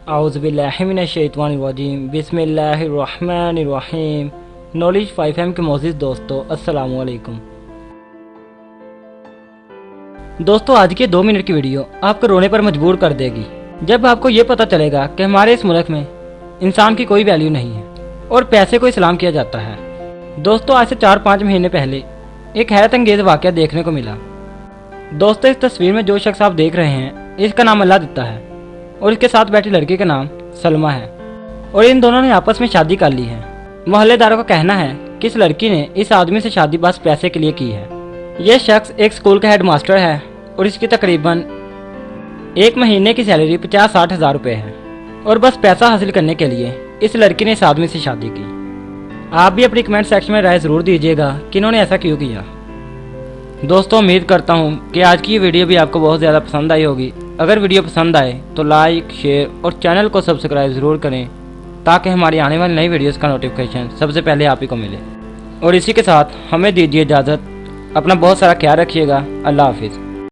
आउज़ुबिल्लाहिमिनश्शैतानिर्रजीम बिस्मिल्लाहिर्रहमानिर्रहीम। Knowledge 5M के मोअज़्ज़िज़ दोस्तों, अस्सलामु अलैकुम। दोस्तों, आज की 2 मिनट की वीडियो आपको रोने पर मजबूर कर देगी जब आपको ये पता चलेगा कि हमारे इस मुल्क में इंसान की कोई वैल्यू नहीं है और पैसे को इस्लाम किया जाता है। दोस्तों, आज से 4-5 महीने पहले एक हैरत अंगेज़ वाक़या देखने को मिला। दोस्तों, इस तस्वीर में जो शख्स आप देख रहे हैं, इसका नाम अल्लाह दत्ता है और इसके साथ बैठी लड़की का नाम सलमा है और इन दोनों ने आपस में शादी कर ली है। मोहल्लेदारों का कहना है कि इस लड़की ने इस आदमी से शादी बस पैसे के लिए की है। यह शख्स एक स्कूल का हेडमास्टर है और इसकी तकरीबन एक महीने की सैलरी 50-60 हज़ार रुपये है और बस पैसा हासिल करने के लिए इस लड़की ने इस आदमी से शादी की। आप भी अपनी कमेंट सेक्शन में राय ज़रूर दीजिएगा कि इन्होंने ऐसा क्यों किया। दोस्तों, उम्मीद करता हूँ कि आज की ये वीडियो भी आपको बहुत ज़्यादा पसंद आई होगी। अगर वीडियो पसंद आए तो लाइक, शेयर और चैनल को सब्सक्राइब ज़रूर करें ताकि हमारी आने वाली नई वीडियोस का नोटिफिकेशन सबसे पहले आप ही को मिले। और इसी के साथ हमें दीजिए इजाज़त। अपना बहुत सारा ख्याल रखिएगा। अल्लाह हाफिज़।